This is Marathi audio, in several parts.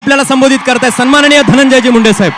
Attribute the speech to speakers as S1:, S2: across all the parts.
S1: आपल्याला संबोधित करतायत सन्माननीय धनंजयजी मुंडे साहेब.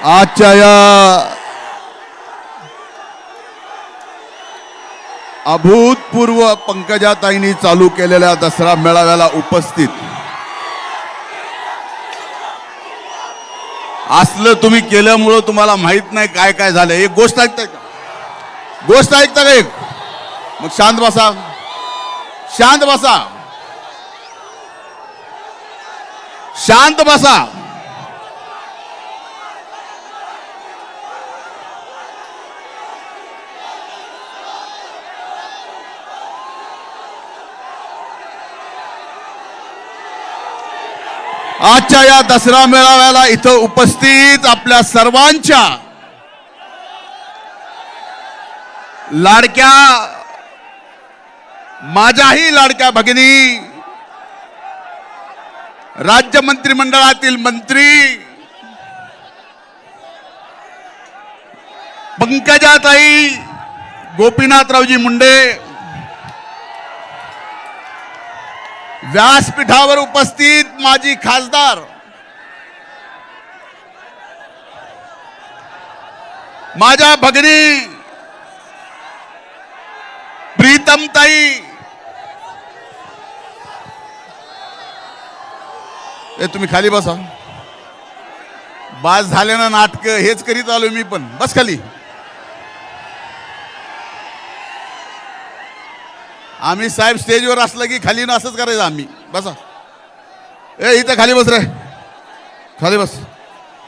S2: आजच्या या अभूतपूर्व पंकजाताईंनी चालू केलेल्या दसरा मेळाव्याला उपस्थित असलं तुम्ही केल्यामुळं तुम्हाला माहित नाही काय काय झालं. एक गोष्ट ऐकताय का? गोष्ट ऐकता का? एक मग शांत बसा, शांत बसा, शांत बसा. आजच्या या दसरा मेळाव्याला इथं उपस्थित आपल्या सर्वांच्या लाडक्या, माझ्याही लाडक्या भगिनी, राज्य मंत्रिमंडळातील मंत्री पंकजाताई गोपीनाथरावजी मुंडे, व्यासपीठावर उपस्थित माजी खासदार माझ्या भगिनी प्रीतमताई, तुम्ही खाली बसा. बास झाले ना नाटक, हेच करीत आलो मी पण. बस खाली. आम्ही साहेब स्टेजवर असलं की खाली ना असंच करायचं आम्ही. बसा. इथं खाली बस रे, खाली बस.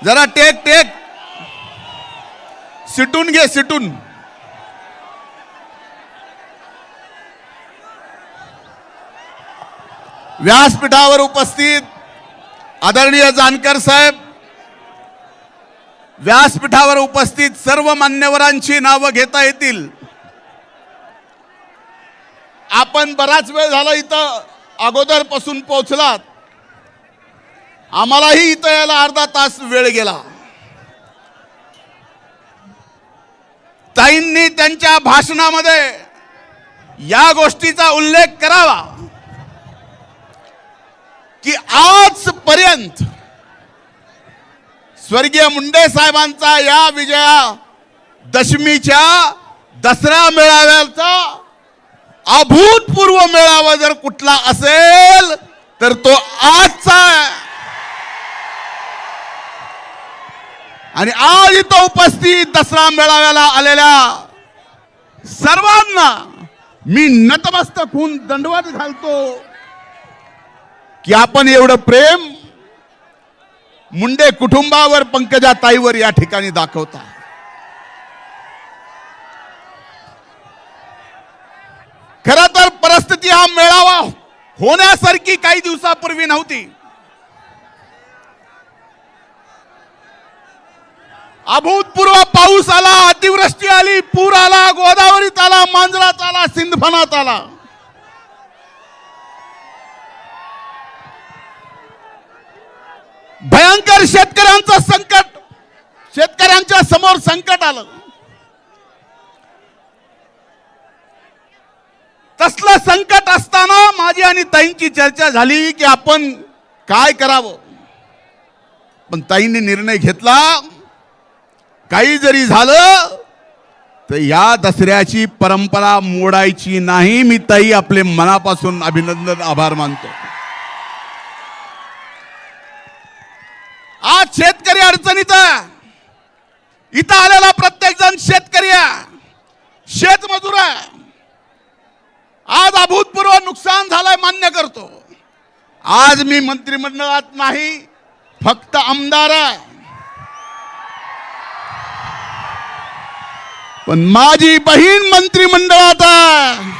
S2: जरा टेक टेक, सिटून घे, सिटून. व्यासपीठावर उपस्थित आदरणीय जानकर साहेब, व्यासपीठावर उपस्थित सर्व मान्यवरांची नावं घेता येतील. आपण बराच वेळ झाला इथं अगोदरपासून पोहोचलात. आम्हालाही इथं यायला अर्धा तास वेळ गेला. ताईंनी त्यांच्या भाषणामध्ये या गोष्टीचा उल्लेख करावा की आजपर्यंत स्वर्गीय मुंडे साहेबांचा या विजयादशमीच्या दसरा मेळाव्याचा अभूतपूर्व मेळावा जर कुठला असेल तर तो आजचा आहे. आणि आज इथं उपस्थित दसरा मेळाव्याला आलेल्या सर्वांना मी नतमस्तक होऊन दंडवत घालतो की आपण एवढं प्रेम मुंडे कुटुंबावर, पंकजाताईवर या ठिकाणी दाखवता. खरं तर परिस्थिती हा मेळावा होण्यासारखी काही दिवसापूर्वी नव्हती. अभूतपूर्व पाऊस आला, अतिवृष्टी आली, पूर आला, गोदावरीत आला, मांजरात आला, सिंधफणात आला. भयंकर शेतकऱ्यांचं संकट, शेतकऱ्यांच्या समोर संकट आलं. तसलं संकट असताना माझी आणि ताईंची चर्चा झाली की आपण काय करावं. पण ताईंनी निर्णय घेतला, काही जरी झालं तर या दसऱ्याची परंपरा मोडायची नाही. मी ताई आपले मनापासून अभिनंदन, आभार मानतो. आज शेतकरी अडचणीत आहे. इथं आलेला प्रत्येक जण शेतकरी आहे, शेतमजूर आहे. आज अभूतपूर्व नुकसान झालंय, मान्य करतो. आज मी मंत्रिमंडळात नाही, फक्त आमदार आहे. पण माझी बहीण मंत्रिमंडळात आहे.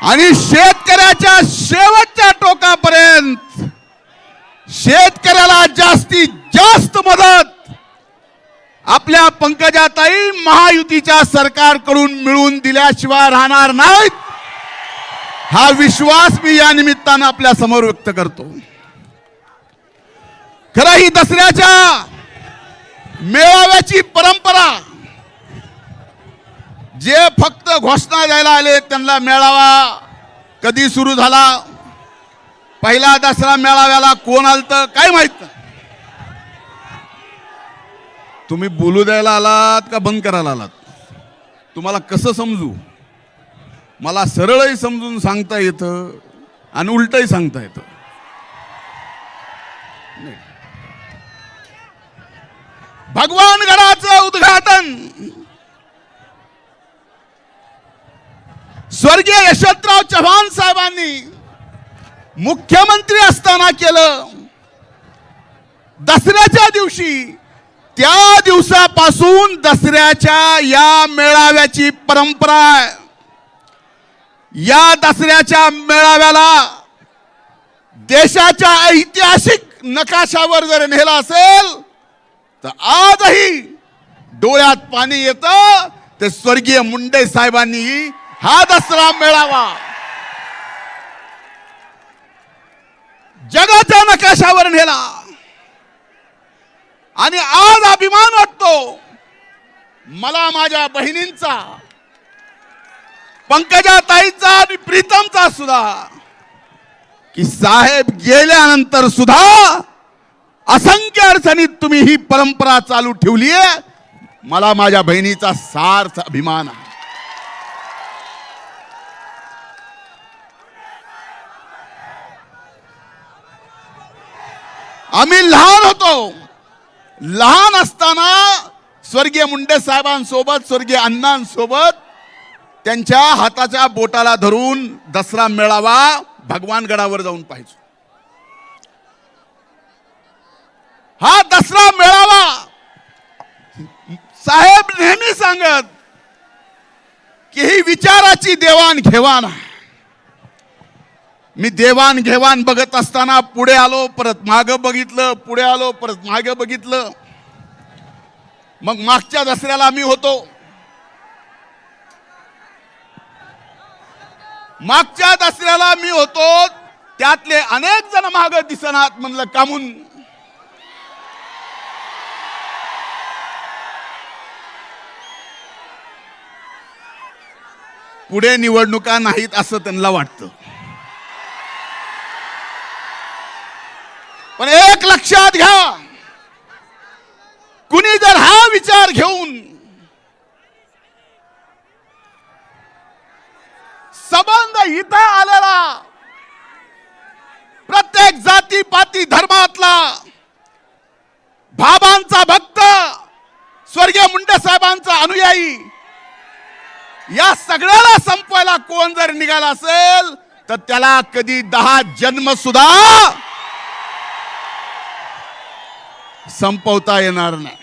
S2: आणि शेतकऱ्याच्या शेवटच्या टोकापर्यंत शेतकऱ्याला जास्तीत जास्त मदत आपल्या पंकजाताई महायुतीच्या सरकारकडून मिळून दिल्याशिवाय राहणार नाहीत. हा विश्वास मी या निमित्तानं आपल्या समोर व्यक्त करतो. खरं ही दसऱ्याच्या मेळाव्याची परंपरा, जे फक्त घोषणा द्यायला आले त्यांना मेळावा कधी सुरू झाला, पहिला दसरा मेळाव्याला कोण आलतं काय माहित नाही. तुम्ही बोलू द्यायला आलात का बंद करायला आलात? तुम्हाला कसं समजू? मला सरळही समजून सांगता येतं आणि उलटही सांगता येतं. भगवानगडाचं उद्घाटन स्वर्गीय यशवंतराव चव्हाण साहेबांनी मुख्यमंत्री असताना केलं. दसऱ्याच्या दिवशी, त्या दिवसापासून दसऱ्याच्या या मेळाव्याची परंपरा आहे. या दसऱ्याच्या मेळाव्याला देशाच्या ऐतिहासिक नकाशावर जर नेला असेल तर आजही डोळ्यात पाणी येतं. ते स्वर्गीय मुंडे साहेबांनी हा दसरा मेळावा जगाच्या नकाशावर नेला आणि आज अभिमान वाटतो मला माझ्या बहिणींचा, पंकजाताईचा आणि प्रीतमचा सुद्धा, की साहेब गेल्यानंतर सुद्धा असंख्य अडचणीत तुम्ही ही परंपरा चालू ठेवली आहे. मला माझ्या बहिणीचा सार्थ अभिमान आहे. आम्ही लहान होतो, लहान असताना स्वर्गीय मुंडे साहेबांसोबत, स्वर्गीय अण्णांसोबत त्यांच्या हाताच्या बोटाला धरून दसरा मेळावा भगवानगडावर जाऊन पाहायचो. हा दसरा मेळावा साहेब नेहमी सांगत की ही विचाराची देवाणघेवाण आहे. मी देवाणघेवाण बघत असताना पुढे आलो, परत मागं बघितलं, पुढे आलो, परत मागं बघितलं. मग मागच्या दसऱ्याला मी होतो. मागच्या दसऱ्याला मी होतो, त्यातले अनेक जण मागं दिसनात. म्हणलं कामून? पुढे निवडणुका नाहीत असं त्यांना वाटतं. पण एक लक्षात घ्या, कुणी जर हा विचार घेऊन संबंध इथं आलेला प्रत्येक जाती पाती धर्मातला बाबांचा भक्त, स्वर्गीय मुंडे साहेबांचा अनुयायी, या सगळ्याला संपवायला कोण जर निघाला असेल तर त्याला कधी 10 जन्म सुद्धा संपवता येणार नाही.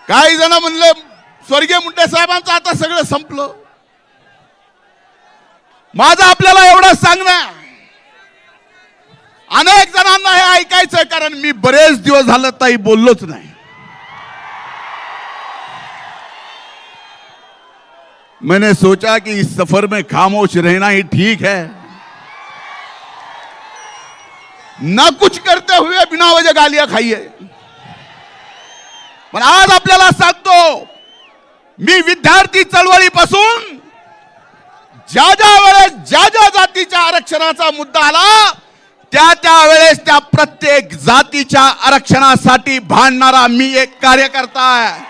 S2: काही जण म्हणले स्वर्गीय मुंडे साहेबांचं आता सगळं संपलं. माझं आपल्याला एवढं सांगणं, अनेक जणांना हे ऐकायचंय, कारण मी बरेच दिवस झालं ताई बोललोच नाही. मैंने सोचा कि इस सफर में खामोश रहना ही ठीक है, ना कुछ करते हुए बिना वजह गालियां खाइए. पण आज आपल्याला सांगतो, मी विद्यार्थी चळवळीपासून ज्या वेळेस ज्या जातीच्या आरक्षणाचा मुद्दा आला, त्या वेळेस त्या प्रत्येक जातीच्या आरक्षणासाठी भांडणारा मी एक कार्यकर्ता आहे.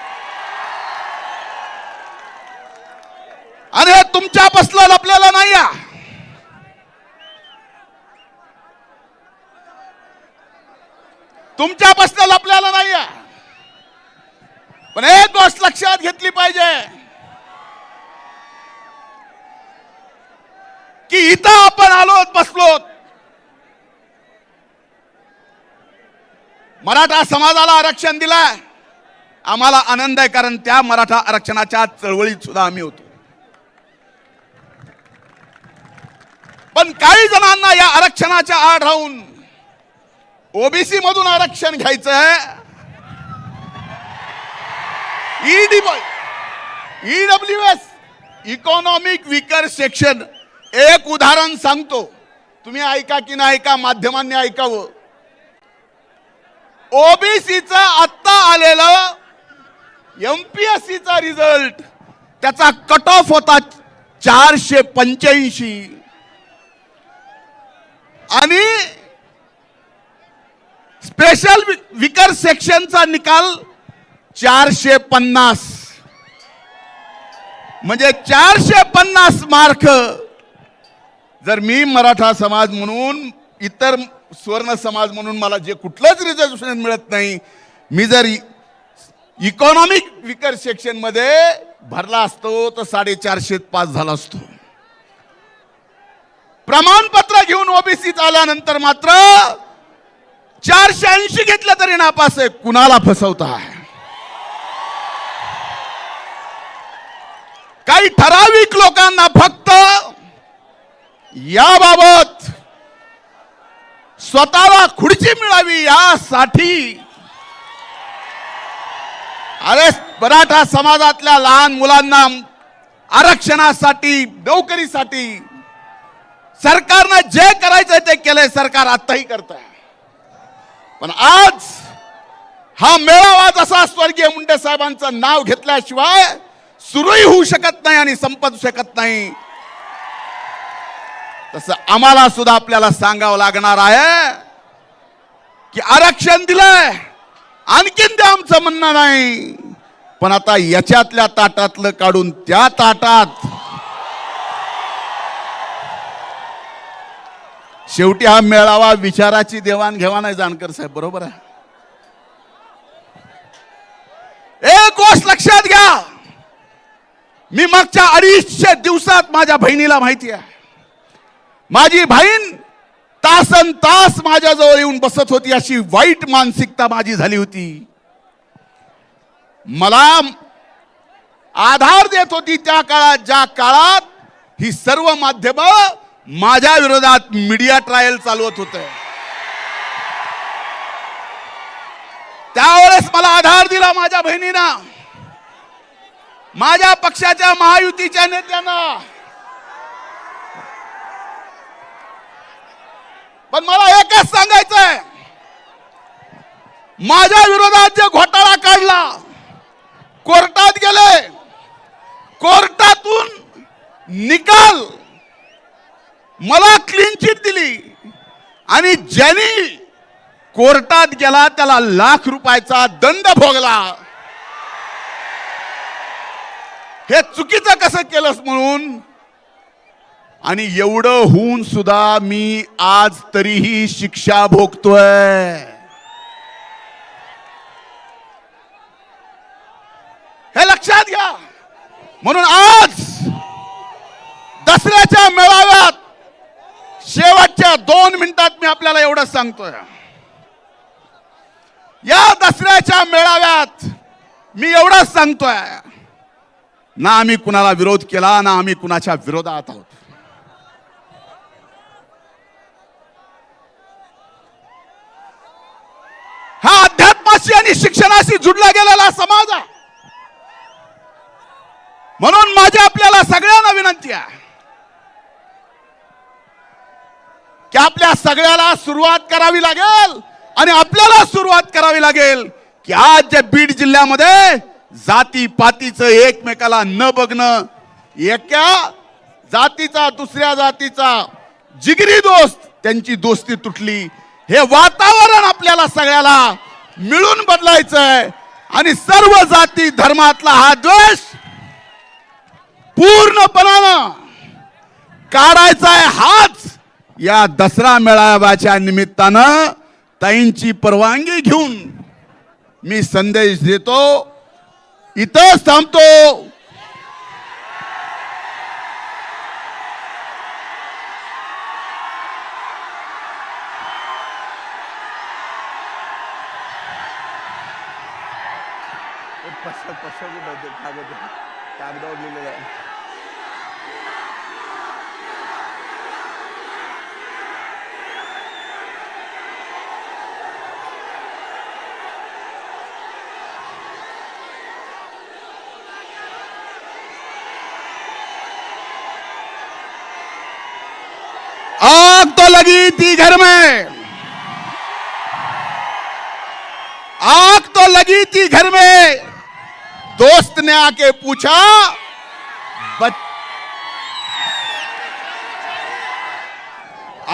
S2: आणि हे तुमच्यापासलं लपलेलं नाही आहे. तुमच्यापासून लपलेलं नाही आहे. पण एक गोष्ट लक्षात घेतली पाहिजे की इथं आपण आलोत, बसलोत. मराठा समाजाला आरक्षण दिलंय, आम्हाला आनंद आहे, कारण त्या मराठा आरक्षणाच्या चळवळीत सुद्धा आम्ही होतो. पण काही जणांना या आरक्षणाच्या आड राहून ओबीसी मधून आरक्षण घ्यायचंय. EWS, economic weaker section. एक उदाहरण सांगतो. तुम्ही ऐका की नाही ऐका, माध्यमांनी ऐकावं. ओबीसीचा आत्ता आलेला एमपीएससीचा रिझल्ट, त्याचा कट ऑफ होता 485 आणि स्पेशल विकर सेक्शनचा निकाल 450. म्हणजे 450 मार्क जर मी मराठा समाज म्हणून, इतर स्वर्ण समाज म्हणून मला जे कुठलंच रिझर्वेशन मिळत नाही, मी जर इकॉनॉमिक विकर सेक्शन मध्ये भरला असतो तर 450 पास झाला असतो. प्रमाणपत्र घेऊन ओबीसी आल्यानंतर मात्र 480 घेतलं तरी नापास आहे. कुणाला फसवताय? काही ठराविक लोकांना फक्त याबाबत स्वतःला खुर्ची मिळावी यासाठी, अरे मराठा समाजातल्या लहान मुलांना आरक्षणासाठी, नोकरीसाठी सरकारनं जे करायचंय ते केलंय. सरकार आताही करत आहे. पण आज हा मेळावा जसा स्वर्गीय मुंडे साहेबांचं नाव घेतल्याशिवाय सुरूही होऊ शकत नाही आणि संपत शकत नाही, तसं आम्हाला सुद्धा आपल्याला सांगावं लागणार आहे की आरक्षण दिलंय, आणखीन ते आमचं म्हणणं नाही. पण आता याच्यातल्या ताटातलं काढून त्या ताटात, शेवटी हा मेळावा विचाराची देवाणघेवाण आहे. जानकर साहेब बरोबर आहे. एक गोष्ट लक्षात घ्या, मी मागच्या 250 दिवसात माझ्या बहिणीला माहिती आहे, माझी बहीण तासन तास माझ्याजवळ येऊन बसत होती. अशी वाईट मानसिकता माझी झाली होती. मला आधार देत होती त्या काळात, ज्या काळात ही सर्व माध्यम माझ्या विरोधात मीडिया ट्रायल चालवत होते. त्यावेळेस मला आधार दिला माझ्या बहिणीनं, माझ्या पक्षाच्या महायुतीच्या नेत्यानं. पण मला एकच सांगायचंय, माझ्या विरोधात जे घोटाळा काढला, कोर्टात गेले, कोर्टातून निकाल मला क्लीन चिट दिली आणि ज्यांनी कोर्टात गेला त्याला ₹1,00,000 दंड भोगला. हे चुकीचं कसं केलंस म्हणून. आणि एवढं होऊन सुद्धा मी आज तरीही शिक्षा भोगतोय. हे लक्षात घ्या. म्हणून आज दसऱ्याच्या मेळाव्यात शेवटच्या 2 मिनिटात मी आपल्याला एवढं सांगतोय, या दसऱ्याच्या मेळाव्यात मी एवढंच सांगतोय, ना आम्ही कुणाला विरोध केला, ना आम्ही कुणाच्या विरोधात आहोत. हा अध्यात्माशी आणि शिक्षणाशी जुडला गेलेला समाज आहे. म्हणून माझी आपल्याला सगळ्यांना विनंती आहे की आपल्या सगळ्याला सुरुवात करावी लागेल आणि आपल्याला सुरुवात करावी लागेल की आज जे बीड जिल्ह्यामध्ये जाती पातीचं एकमेकाला न बघणं, एका जातीचा दुसऱ्या जातीचा जिगरी दोस्त, त्यांची दोस्ती तुटली. हे वातावरण आपल्याला सगळ्याला मिळून बदलायचंय आणि सर्व जाती धर्मातला हा द्वेष पूर्णपणानं काढायचा आहे. हाच या दसरा मेळाव्याच्या निमित्तानं ताईंची परवानगी घेऊन मी संदेश देतो. इथंच थांबतो. कागदावर लिहिलेलं आहे. आग तो लगी थी घर में, आग तो लगी थी घर में, दोस्त ने आके पूछा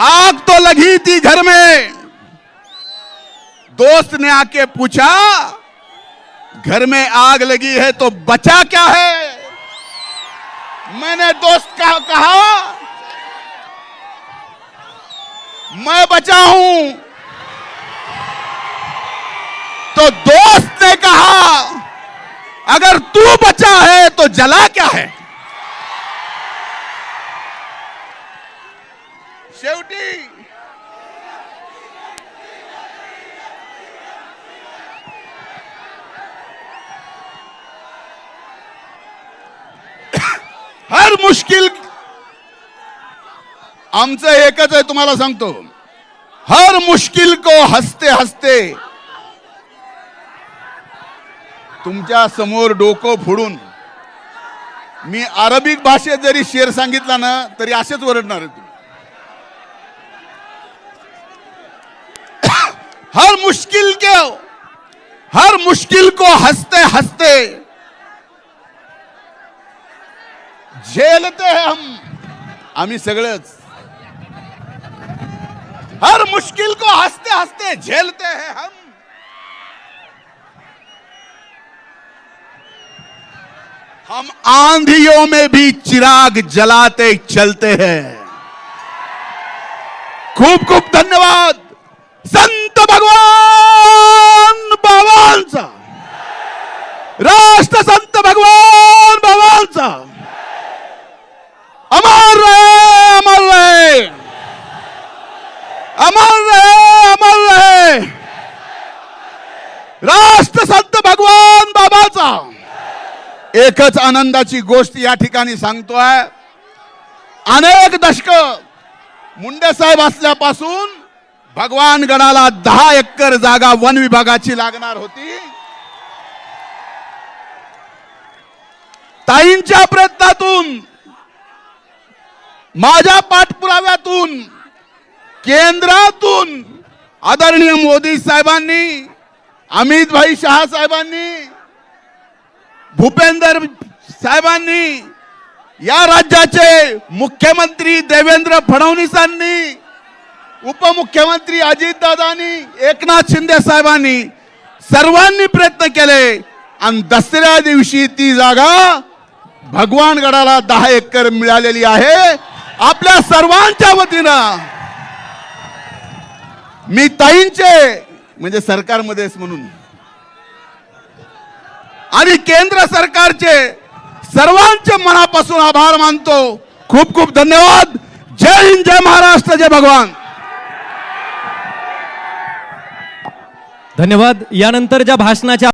S2: आग तो लगी थी घर में, दोस्त ने आके पूछा घर में आग लगी है तो बचा क्या है। मैंने दोस्त का कहा मैं बचा हूं, तो दोस्त ने कहा अगर तू बचा है तो जला क्या है। शेवटी हर मुश्किल आमचं एकच आहे, तुम्हाला सांगतो, हर मुश्किल को हसते हसते तुमच्या समोर डोकं फोडून मी अरबिक भाषेत जरी शेर सांगितला ना तरी असेच ओरडणार आहे तुम्ही. हर मुश्किल को हंसते हंसते झेलते हैं हम, आम्ही सगळेच हर मुश्किल को हंसते हंसते झेलते हैं हम. हम आंधियों में भी चिराग जलाते चलते हैं. खूप खूप धन्यवाद संत भगवान बाबांचा, राष्ट्र संत भगवान बाबांचा. अमर रहे, अमर रहे, अमर रहे, अमर रहे राष्ट्र संत भगवान बाबाचा. एकच आनंदाची गोष्ट या ठिकाणी सांगतोय. अनेक दशक मुंडे साहेब असल्यापासून भगवानगडाला 10 एकर जागा वन विभागाची लागणार होती. ताईंच्या प्रयत्नातून, माझ्या पाठपुराव्यातून, केंद्रातून आदरणीय मोदी साहेबांनी, अमित भाई शहा साहेबांनी, भूपेंद्र साहेबांनी, या राज्याचे मुख्यमंत्री देवेंद्र फडणवीसांनी, उपमुख्यमंत्री अजितदादांनी, एकनाथ शिंदे साहेबांनी सर्वांनी प्रयत्न केले आणि दसऱ्या दिवशी ती जागा भगवानगडाला 10 एकर मिळालेली आहे. आपल्या सर्वांच्या वतीनं मी ताईंचे म्हणजे सरकारमध्येच म्हणून आणि केंद्र सरकारचे सर्वांचे मनापासून आभार मानतो. खूप खूप धन्यवाद. जय हिंद, जय महाराष्ट्र, जय भगवान.
S1: धन्यवाद. यानंतर ज्या भाषणाच्या